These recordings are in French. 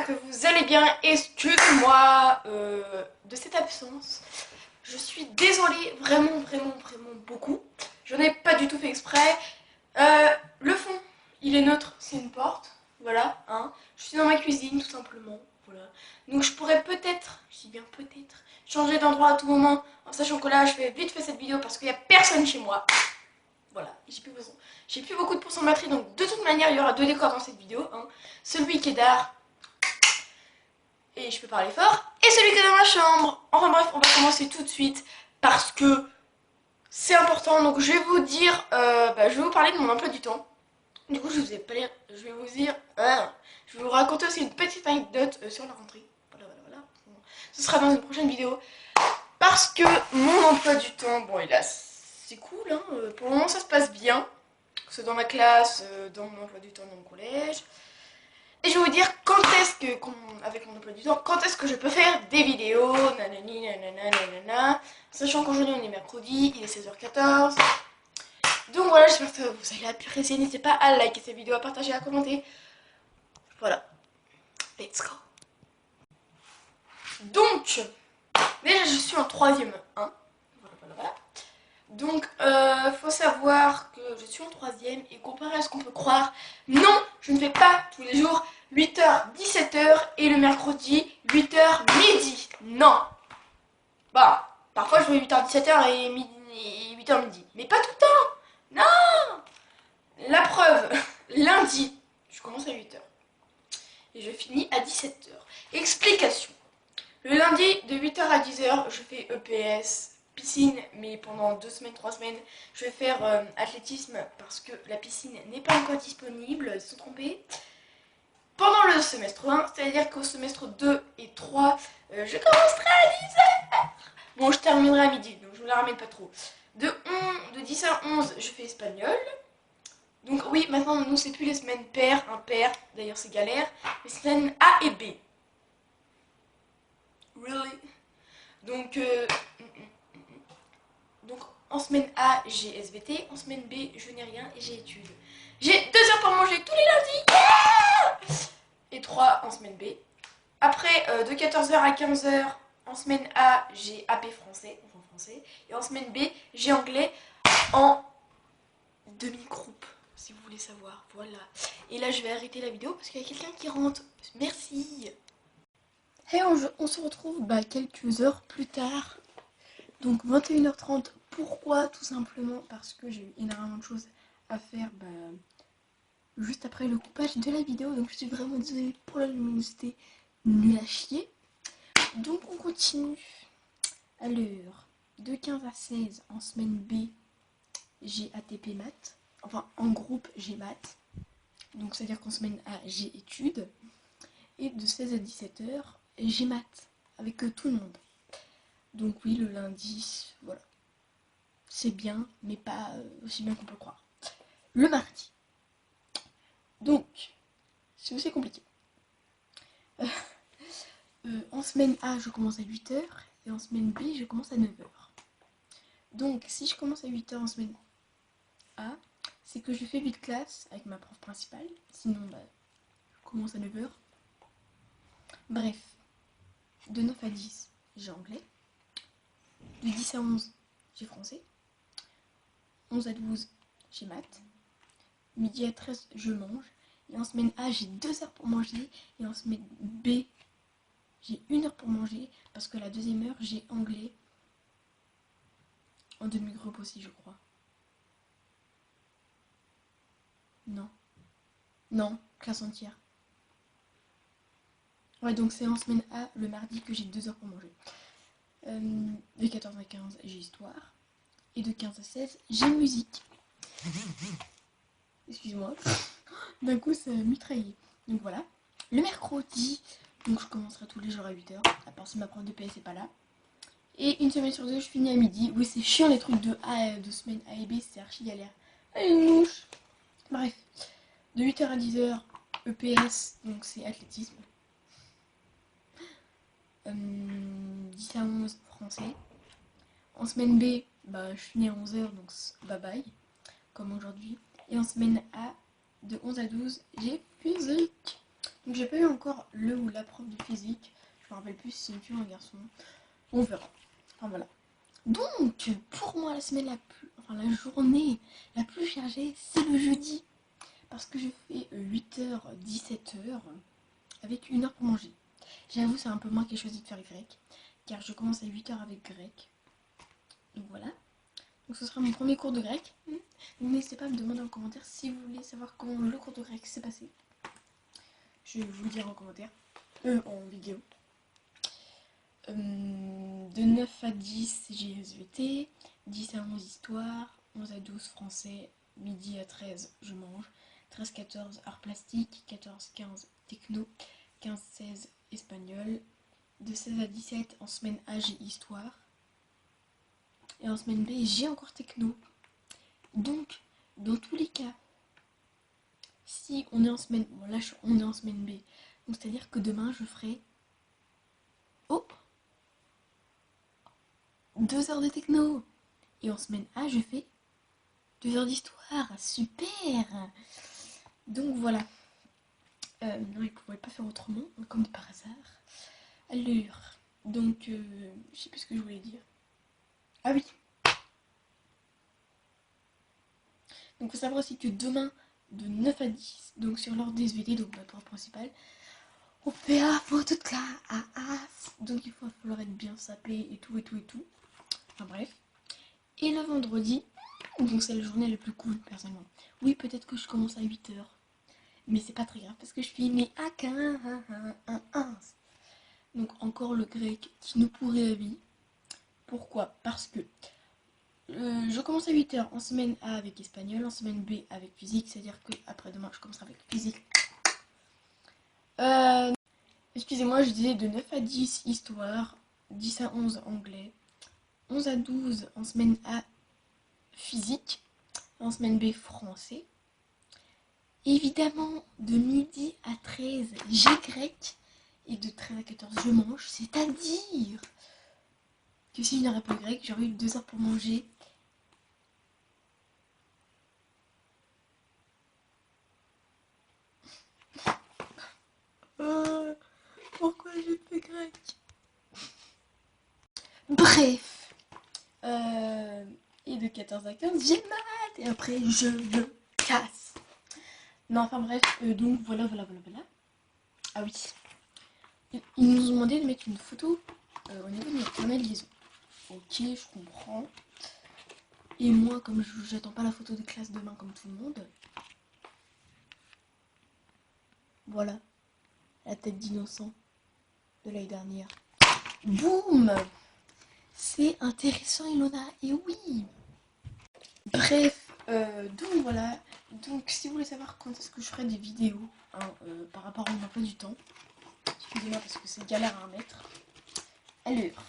que vous allez bien. Excusez-moi de cette absence. Je suis désolée, vraiment beaucoup. Je n'ai pas du tout fait exprès. Le fond, il est neutre, c'est une porte. Voilà, hein. Je suis dans ma cuisine, tout simplement. Voilà. Donc je pourrais peut-être, je dis bien peut-être, changer d'endroit à tout moment, en sachant que là, je fais vite fait cette vidéo parce qu'il n'y a personne chez moi. Voilà, j'ai plus beaucoup de pourcents de batterie, donc de toute manière, il y aura deux décors dans cette vidéo. Hein. Celui qui est d'art, et je peux parler fort, et celui qui est dans ma chambre. Enfin bref, on va commencer tout de suite parce que c'est important. Donc je vais vous dire, je vais vous parler de mon emploi du temps. Du coup, je vais vous raconter aussi une petite anecdote sur la rentrée. Voilà. Ce sera dans une prochaine vidéo. Parce que mon emploi du temps, bon, c'est cool, hein. Pour le moment, ça se passe bien. Que ce soit dans ma classe, dans mon emploi du temps, dans mon collège. Et je vais vous dire quand est-ce que, avec mon emploi du temps, quand est-ce que je peux faire des vidéos, nanani, nanana. Sachant qu'aujourd'hui on est mercredi, il est 16h14. Donc voilà, j'espère que vous allez apprécier. N'hésitez pas à liker cette vidéo, à partager, à commenter. Voilà. Let's go. Donc, déjà je suis en 3e 1. Voilà. Donc, faut savoir que je suis en 3e et comparé à ce qu'on peut croire, non, je ne fais pas tous les jours 8h, 17h et le mercredi 8h, midi. Non. Bah, parfois je fais 8h, 17h et 8h, midi. Mais pas tout le temps. Non. La preuve, lundi, je commence à 8h et je finis à 17h. Explication. Le lundi, de 8h à 10h, je fais EPS, piscine, mais pendant 2 semaines, 3 semaines, je vais faire athlétisme parce que la piscine n'est pas encore disponible, ils se sont trompés. Pendant le semestre 1, c'est-à-dire qu'au semestre 2 et 3, je commencerai à 10h. Bon, je terminerai à midi, donc je ne la ramène pas trop. De 10 à 11, je fais espagnol. Donc oui, maintenant, nous, c'est plus les semaines paires, impaires, d'ailleurs c'est galère, les semaines A et B. Really? Donc en semaine A, j'ai SVT, en semaine B, je n'ai rien et j'ai études. J'ai 2 heures pour manger tous les lundis, yeah, et 3 en semaine B. Après, de 14h à 15h, en semaine A, j'ai AP français, et en semaine B, j'ai anglais en demi-groupe, si vous voulez savoir, voilà. Et là, je vais arrêter la vidéo parce qu'il y a quelqu'un qui rentre, merci. Et on se retrouve quelques heures plus tard, donc 21h30. Pourquoi? Tout simplement parce que j'ai eu énormément de choses à faire juste après le coupage de la vidéo, donc je suis vraiment désolée pour la luminosité nulle à chier. Donc on continue. Alors, de 15 à 16 en semaine B, j'ai ATP maths, enfin en groupe j'ai maths, donc c'est à dire qu'en semaine A j'ai études, et de 16 à 17h j'ai maths avec tout le monde. Donc oui, le lundi, voilà, c'est bien, mais pas aussi bien qu'on peut croire. Le mardi, donc c'est aussi compliqué. En semaine A, je commence à 8h, et en semaine B, je commence à 9h. Donc si je commence à 8h en semaine A, c'est que je fais 8 classes avec ma prof principale, sinon je commence à 9h. Bref, de 9 à 10, j'ai anglais. De 10 à 11, j'ai français. 11 à 12, j'ai maths. Midi à 13, je mange. Et en semaine A, j'ai 2 heures pour manger. Et en semaine B, j'ai 1 heure pour manger. Parce que la deuxième heure, j'ai anglais. En demi-groupe aussi, je crois. Non, classe entière. Ouais, donc c'est en semaine A, le mardi, que j'ai 2 heures pour manger. De 14 à 15, j'ai histoire. Et de 15 à 16, j'ai musique. Excuse-moi. D'un coup, ça mitraillé. Donc voilà. Le mercredi, donc je commencerai tous les jours à 8h. À part si ma prof de PS n'est pas là. Et une semaine sur 2, je finis à midi. Oui, c'est chiant les trucs de semaine A et B, c'est archi galère. Allez, une mouche. Bref. De 8h à 10h, EPS, donc c'est athlétisme. 10 à 11, français. En semaine B, je finis à 11h, donc bye bye, comme aujourd'hui. Et en semaine A, de 11 à 12, j'ai physique. Donc j'ai pas eu encore le ou la prof de physique. Je me rappelle plus si c'est une fille ou un garçon. On verra. Enfin voilà. Donc pour moi la semaine la journée la plus chargée c'est le jeudi. Parce que je fais 8h, 17h avec 1 heure pour manger. J'avoue c'est un peu moi qui ai choisi de faire grec. Car je commence à 8h avec grec. Donc voilà. Donc ce sera mon premier cours de grec. Donc n'hésitez pas à me demander en commentaire si vous voulez savoir comment le cours de grec s'est passé. Je vais vous le dire en commentaire. En vidéo. De 9 à 10 GSVT, 10 à 11 histoire, 11 à 12 français, midi à 13 je mange, 13-14 art plastique, 14-15 techno, 15-16 espagnol, de 16 à 17 en semaine A j'ai histoire, et en semaine B j'ai encore techno. Donc dans tous les cas, si on est en semaine, bon là on est en semaine B, donc c'est à dire que demain je ferai 2 heures de techno. Et en semaine A, je fais 2 heures d'histoire. Super. Donc voilà. Non, il ne pouvait pas faire autrement, comme par hasard. Alors, donc, je sais plus ce que je voulais dire. Ah oui. Donc, il faut savoir aussi que demain, de 9 à 10, donc sur l'ordre des SVT, donc notre prof principal, on fait à fond toute classe. Donc, il va falloir être bien sapé et tout, et tout, et tout. Enfin bref. Et le vendredi, donc c'est la journée la plus cool personnellement. Oui, peut-être que je commence à 8h, mais c'est pas très grave parce que je finis à 15. Donc encore le grec qui nous pourrit la vie. Pourquoi? Parce que je commence à 8h en semaine A avec espagnol, en semaine B avec physique, c'est-à-dire que après demain je commencerai avec physique. Excusez-moi, je disais de 9 à 10 histoire, 10 à 11 anglais, 11 à 12 en semaine A physique, en semaine B français. Évidemment, de midi à 13, j'ai grec. Et de 13 à 14, je mange. C'est-à-dire que si je n'aurais pas grec, j'aurais eu 2 heures pour manger. Pourquoi j'ai fait grec? Bref. Et de 14 à 15, j'ai maths. Et après, je me casse. Non, enfin bref. Donc voilà. Ah oui. Ils nous ont demandé de mettre une photo au niveau de notre carnet de liaison. Ok, je comprends. Et moi, comme j'attends pas la photo de classe demain comme tout le monde, voilà, la tête d'innocent de l'année dernière. Boum! C'est intéressant, Ilona, et oui! Bref, donc voilà. Donc si vous voulez savoir quand est-ce que je ferai des vidéos par rapport à mon emploi du temps, excusez-moi parce que c'est galère à remettre. Alors,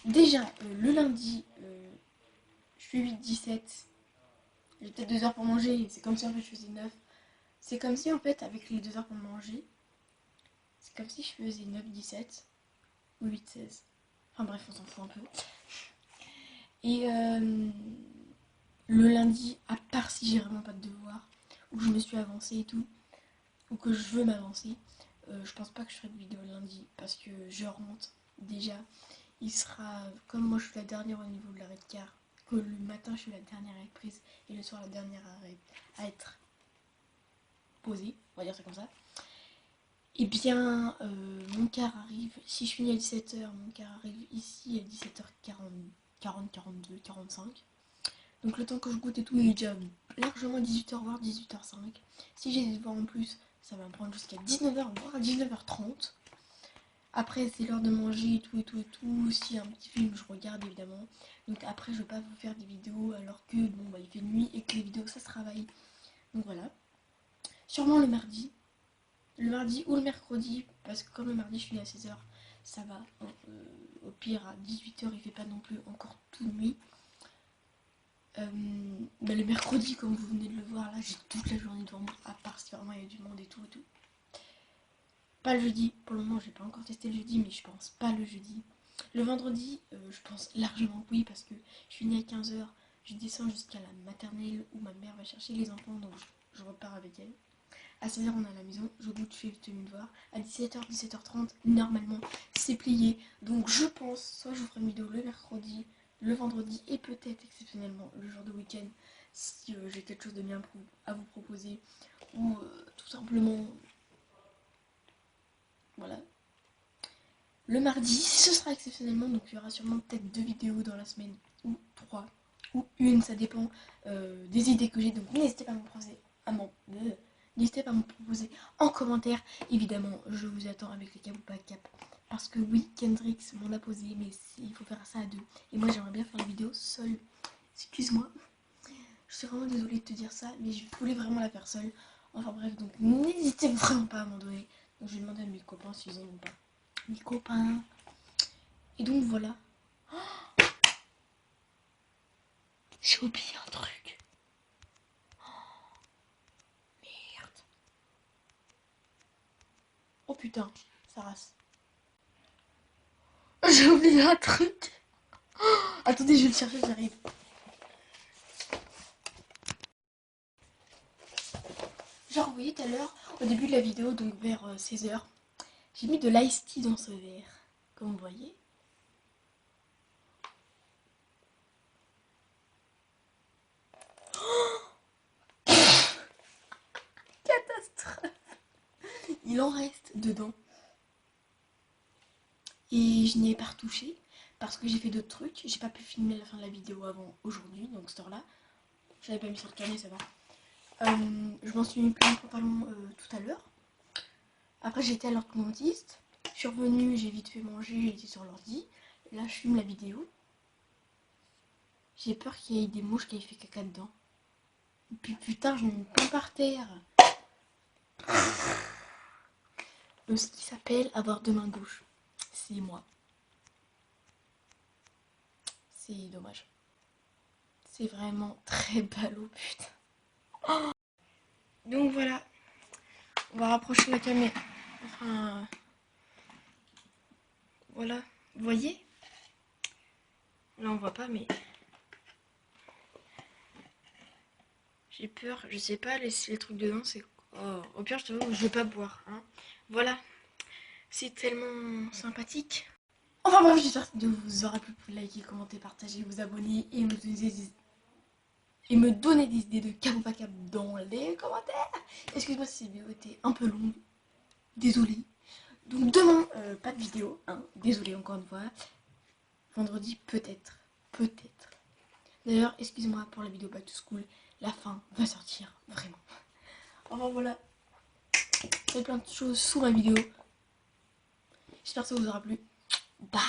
déjà, le lundi, je fais 8-17. J'ai peut-être 2 heures pour manger, c'est comme si en fait je faisais 9. C'est comme si en fait avec les 2 heures pour manger, c'est comme si je faisais 9-17 ou 8-16. Enfin bref, on s'en fout un peu. Et le lundi, à part si j'ai vraiment pas de devoir, ou que je me suis avancée et tout, ou que je veux m'avancer, je pense pas que je ferai de vidéo le lundi parce que je rentre déjà. Il sera, comme moi je suis la dernière au niveau de l'arrêt de car, que le matin je suis la dernière à être prise et le soir la dernière à être posée, on va dire ça comme ça. Et bien, mon car arrive, si je finis à 17h, mon car arrive ici à 17h40, 42, 45. Donc le temps que je goûte et tout, il est déjà largement 18h, voire 18h05. Si j'ai des devoirs en plus, ça va me prendre jusqu'à 19h, voire 19h30. Après, c'est l'heure de manger et tout, et tout, et tout. S'il y a un petit film, je regarde évidemment. Donc après, je vais pas vous faire des vidéos alors que, bon, bah, il fait nuit et que les vidéos, ça se travaille. Donc voilà. Sûrement le mardi. Le mardi ou le mercredi, parce que comme le mardi, je finis à 16h, ça va. Au pire, à 18h, il fait pas non plus encore toute nuit. Bah, le mercredi, comme vous venez de le voir, là, j'ai toute la journée devant moi, à part si vraiment il y a du monde et tout et tout. Pas le jeudi, pour le moment, j'ai pas encore testé le jeudi, mais je pense pas le jeudi. Le vendredi, je pense largement que oui, parce que je finis à 15h, je descends jusqu'à la maternelle où ma mère va chercher les enfants, donc je repars avec elle. À 16h, on est à la maison. Je goûte, je fais vite mes devoirs. À 17h, 17h30, normalement, c'est plié. Donc, je pense, soit je vous ferai une vidéo le mercredi, le vendredi et peut-être exceptionnellement le jour de week-end si j'ai quelque chose de bien à vous proposer. Ou tout simplement, voilà. Le mardi, ce sera exceptionnellement, donc il y aura sûrement peut-être 2 vidéos dans la semaine, ou 3, ou une, ça dépend des idées que j'ai. Donc n'hésitez pas à me proposer, n'hésitez pas à me proposer en commentaire. Évidemment, je vous attends avec les cap ou pas cap. Parce que oui, Kendrix m'en a posé, mais il faut faire ça à 2. Et moi, j'aimerais bien faire la vidéo seule. Excuse-moi, je suis vraiment désolée de te dire ça, mais je voulais vraiment la faire seule. Enfin bref, donc n'hésitez vraiment pas à m'en donner. Donc je vais demander à mes copains s'ils en ont pas. Mes copains. Et donc voilà. Oh, j'ai oublié un truc. Oh, merde. Oh putain, ça rase. J'ai oublié un truc. Oh, attendez, je vais le chercher, j'arrive. Genre, vous voyez tout à l'heure, au début de la vidéo, donc vers 16h, j'ai mis de l'ice tea dans ce verre. Comme vous voyez. Catastrophe. Il en reste dedans. Et je n'y ai pas retouché parce que j'ai fait d'autres trucs. J'ai pas pu filmer la fin de la vidéo avant aujourd'hui, donc cette heure-là. J'avais pas mis sur le carnet, ça va. Je m'en suis mis plein de pantalons tout à l'heure. Après, j'étais à l'orthodontiste. Je suis revenue, j'ai vite fait manger, j'étais sur l'ordi. Là, je filme la vidéo. J'ai peur qu'il y ait des mouches qui aient fait caca dedans. Et puis putain, je me plein par terre. Ce qui s'appelle avoir deux mains gauches. C'est moi. C'est dommage. C'est vraiment très ballot, putain. Donc voilà. On va rapprocher la caméra. Enfin. Voilà. Vous voyez? Là, on voit pas, mais. J'ai peur. Je sais pas laisser les trucs dedans. C'est. Oh, au pire, je te dis, je vais pas boire. Hein. Voilà. C'est tellement sympathique. Enfin bref, j'espère que vous aura plu. Liker, commenter, partager, vous abonner et me donner des idées de cap ou pas cap dans les commentaires. Excuse-moi si cette vidéo était un peu longue. Désolée. Donc demain, pas de vidéo. Hein. Désolée encore une fois. Vendredi, peut-être. Peut-être. D'ailleurs, excuse-moi pour la vidéo Back to School. La fin va sortir, vraiment. Enfin voilà. Il y a plein de choses sous ma vidéo. J'espère que ça vous aura plu. Bye.